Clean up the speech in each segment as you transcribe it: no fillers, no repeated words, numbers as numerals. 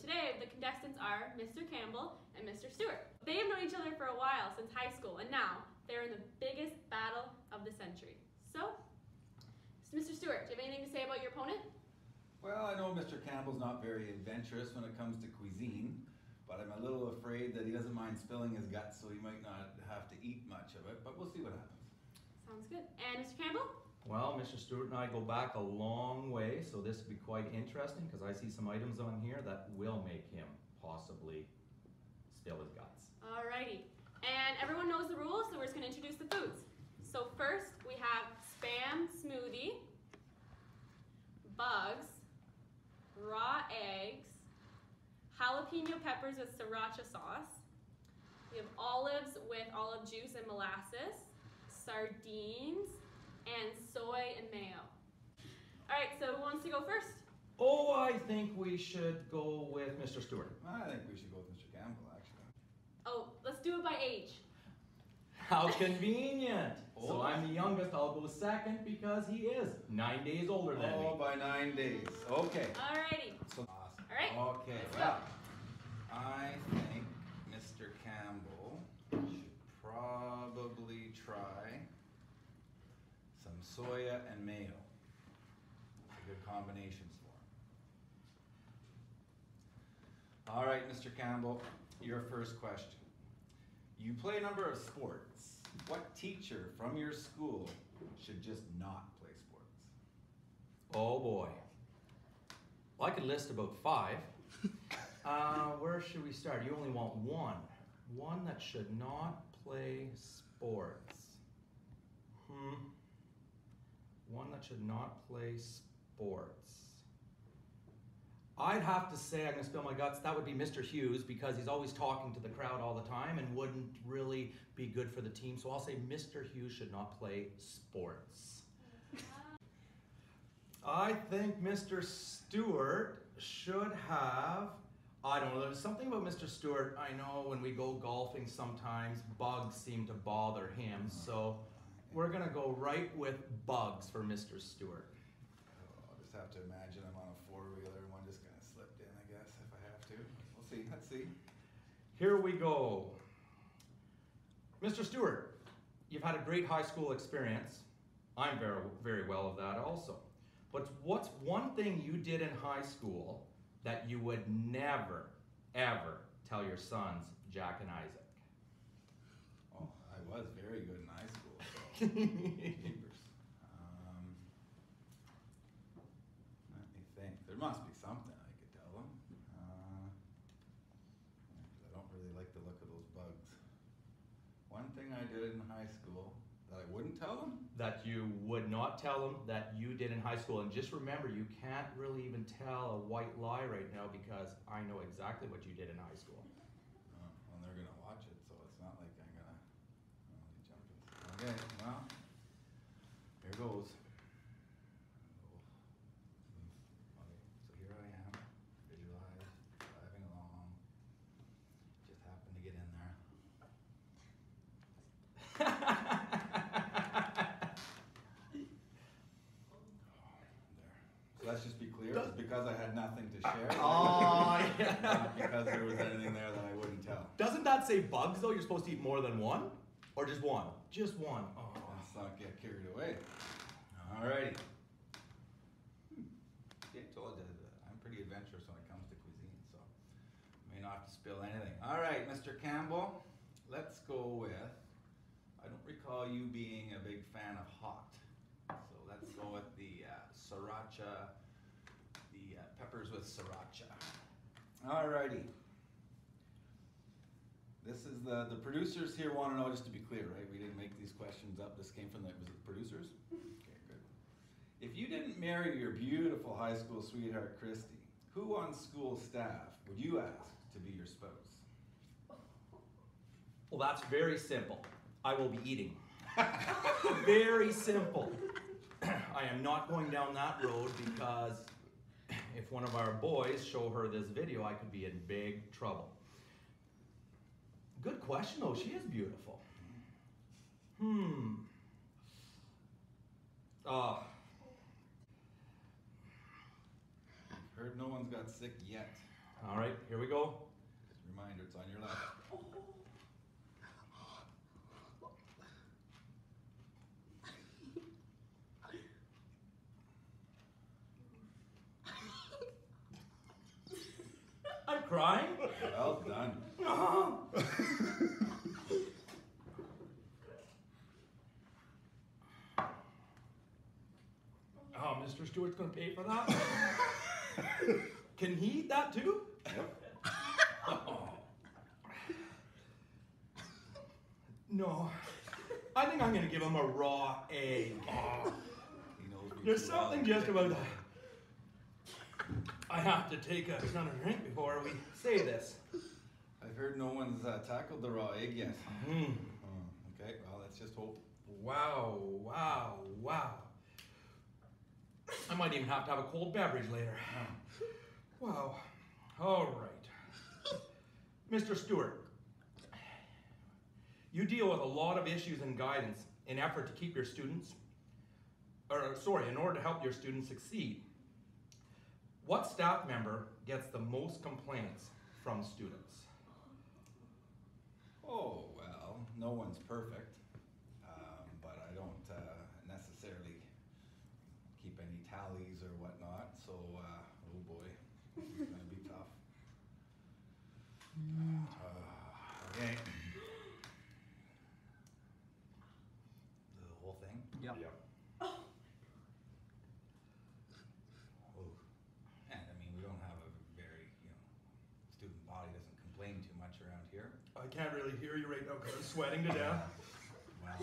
today the contestants are Mr. Campbell and Mr. Stewart. They have known each other for a while, since high school, and now they're in the biggest battle of the century. So, Mr. Stewart, do you have anything to say about your opponent? Well, I know Mr. Campbell's not very adventurous when it comes to cuisine, but I'm a little afraid that he doesn't mind spilling his guts, so he might not have to eat much of it, but we'll see what happens. Sounds good. And Mr. Campbell? Well, Mr. Stewart and I go back a long way, so this will be quite interesting because I see some items on here that will make him possibly spill his guts. Alrighty. And everyone knows the rules, so we're just going to introduce the foods. So first, we have Spam smoothie, bugs, raw eggs, jalapeno peppers with sriracha sauce. We have olives with olive juice and molasses, sardines, and soy and mayo. Alright, so who wants to go first? Oh, I think we should go with Mr. Stewart. I think we should go with Mr. Campbell, actually. Oh, let's do it by age. How convenient! So Oh. I'm the youngest, I'll go second because he is 9 days older than Oh, me. by 9 days. Okay. Alrighty. So, awesome. Alright, Okay, let's well, I think Mr. Campbell should probably try some soya and mayo. That's a good combinations for him. All right, Mr. Campbell, your first question. You play a number of sports. What teacher from your school should just not play sports? Oh boy. Well, I could list about 5. Where should we start? You only want one. One that should not play sports. One that should not play sports. I'd have to say, I'm going to spill my guts, that would be Mr. Hughes because he's always talking to the crowd all the time and wouldn't really be good for the team. So I'll say Mr. Hughes should not play sports. I think Mr. Stewart should have, I don't know, there's something about Mr. Stewart. I know when we go golfing sometimes, bugs seem to bother him. So we're going to go right with bugs for Mr. Stewart. I'll just have to imagine I'm on a 4-wheeler and one just kind of slipped in, I guess, if I have to. We'll see. Let's see. Here we go. Mr. Stewart, you've had a great high school experience. I'm very, very well of that also. But what's one thing you did in high school that you would never, ever tell your sons, Jack and Isaac? Oh, I was very good in high school, so. Let me think. There must be something I could tell them. I don't really like the look of those bugs. One thing I did in high school that I wouldn't tell them? That you would not tell them that you did in high school. And just remember, you can't really even tell a white lie right now because I know exactly what you did in high school. Well, they're going to watch it, so it's not like I'm going to jump in. Okay, well, here goes. Okay, so here I am, visualize, driving along. Just happened to get in there. So let's just be clear, it's because I had nothing to share. Oh, yeah. Not because there was anything there that I wouldn't tell. Doesn't that say bugs though? You're supposed to eat more than one? Or just one? Just one. Oh. Let's not get carried away. Alrighty. Yeah, I told you I'm pretty adventurous when it comes to cuisine, so I may not have to spill anything. Alright, Mr. Campbell, let's go with, I don't recall you being a big fan of hot. So let's go with the sriracha, the peppers with sriracha. Alrighty. This is the producers here want to know, just to be clear, right? We didn't make these questions up. This came from was it the producers? Okay, good. If you didn't marry your beautiful high school sweetheart, Christy, who on school staff would you ask to be your spouse? Well, that's very simple. I will be eating. Very simple. I am not going down that road because if one of our boys show her this video, I could be in big trouble. Good question though, she is beautiful. Heard no one's got sick yet. All right, here we go. Just a reminder, it's on your left. I'm crying. Well done. Oh, Mr. Stewart's gonna pay for that? Can he eat that too? Yep. No. I think I'm gonna give him a raw egg. He knows me There's too well. something just about that. I have to take another drink before we say this. I've heard no one's tackled the raw egg yet. Mm. Oh, okay, well, let's just hope. Wow, wow, wow. I might even have to have a cold beverage later. Wow. All right. Mr. Stewart, you deal with a lot of issues and guidance in effort to keep your students, in order to help your students succeed. What staff member gets the most complaints from students? Oh, well, no one's perfect. But I don't necessarily keep any tallies or whatnot, so, oh boy, this is gonna be tough. Okay. The whole thing? Yep. Oh. And I mean, we don't have a very, student body doesn't complain too much around here. I can't really hear you right now because I'm sweating to death. Well,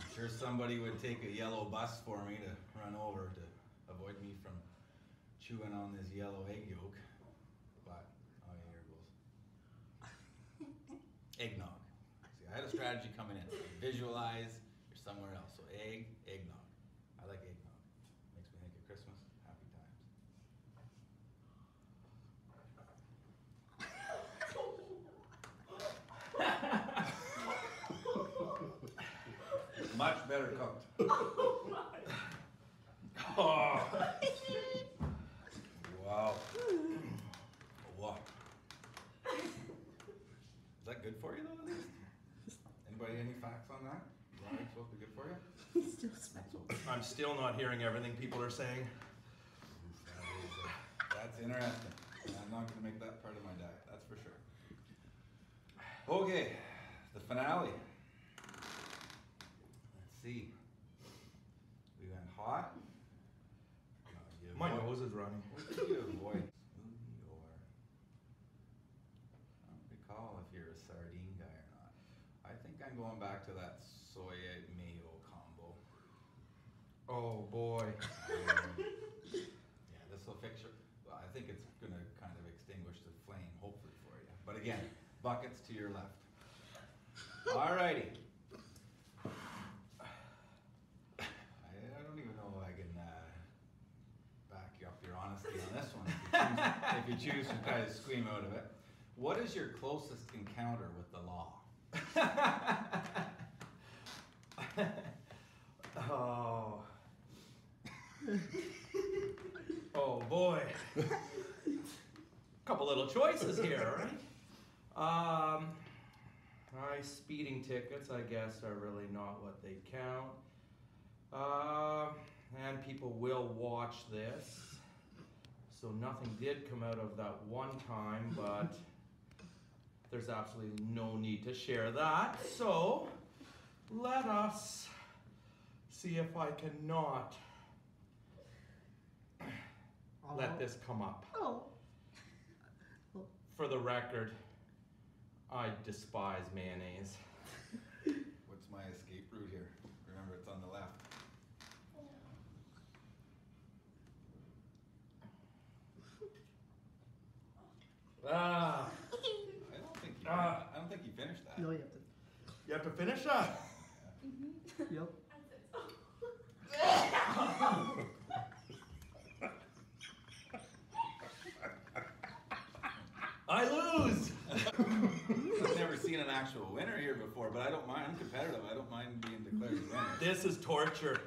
I'm sure somebody would take a yellow bus for me to run over to avoid me from chewing on this yellow egg yolk. But, oh yeah, here it goes. Eggnog. See, I had a strategy coming in. Visualize, you're somewhere else. So eggnog. I like eggnog. Makes me think of Christmas. Happy times. Much better cooked. Oh. Wow. Wow. Is that good for you though, at least? Anybody any facts on that? Is that supposed to be good for you? He's still smelling. I'm still not hearing everything people are saying. That's interesting. I'm not going to make that part of my diet, that's for sure. Okay, the finale. Let's see. We went hot. My nose is running. What did you avoid? I don't recall if you're a sardine guy or not. I think I'm going back to that soy mayo combo. Oh boy. Yeah, this will fix your. Well, I think it's going to kind of extinguish the flame, hopefully for you. But again, buckets to your left. Alrighty. I don't even know if I can back you up your honesty on this one if you choose to kind of squeam out of it. What is your closest encounter with the law? Oh. Oh boy. Couple little choices here, right? Speeding tickets, I guess, are really not what they count. And people will watch this. So nothing did come out of that one time, but there's absolutely no need to share that. So let us see if I cannot let this come up. Oh. For the record, I despise mayonnaise. What's my escape route here? Remember, it's on the left. Ah, I don't think you finished that. No, you have to finish that. Yep. I lose. I've never seen an actual winner here before, but I don't mind. I'm competitive. I don't mind being declared a winner. This is torture.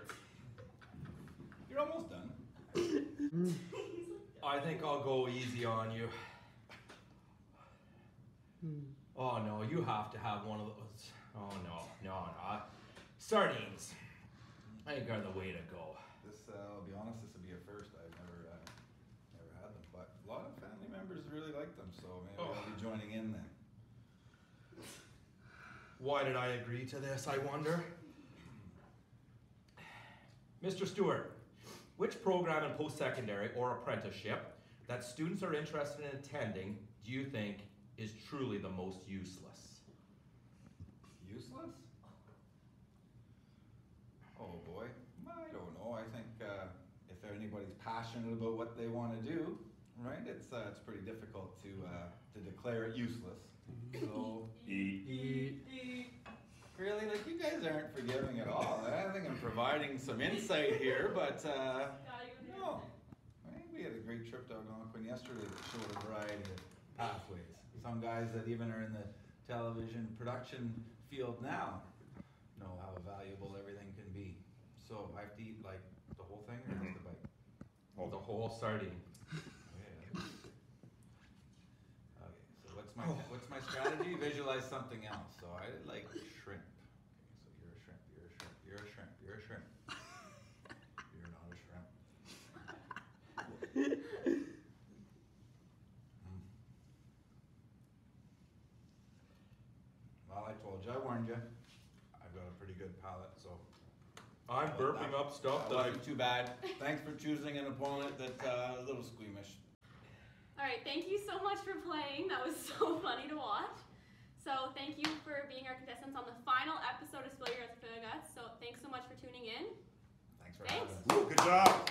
You're almost done. I think I'll go easy on you. Oh no, you have to have one of those. Oh no. Sardines. I think are the way to go. This, I'll be honest, this will be a first. I've never had them, but a lot of family members really like them, so maybe I'll be joining in then. Why did I agree to this, I wonder? Mr. Stewart, which program in post-secondary or apprenticeship that students are interested in attending do you think is truly the most useless? Useless? Oh boy, I don't know. I think if anybody's passionate about what they want to do, right? It's pretty difficult to declare it useless. So really, like, you guys aren't forgiving at all. I think I'm providing some insight here, but no. I think we had a great trip to Algonquin yesterday that showed a variety of pathways. Some guys that even are in the television production field now know how valuable everything can be. So I have to eat like the whole thing or just the bite? Oh, the whole sardine. Yeah. Okay, so what's my strategy? Visualize something else. So I like shrimp. Okay, so you're a shrimp, you're a shrimp, you're a shrimp, you're a shrimp. You're not a shrimp. Well, I told you, I warned you. I've got a pretty good palate, so. I'm burping up stuff That that I... wasn't too bad. Thanks for choosing an opponent that's a little squeamish. All right, thank you so much for playing. That was so funny to watch. So thank you for being our contestants on the final episode of Spill Your Guts, Spill Your Guts. So thanks so much for tuning in. Thanks for Thanks. having us. Good job.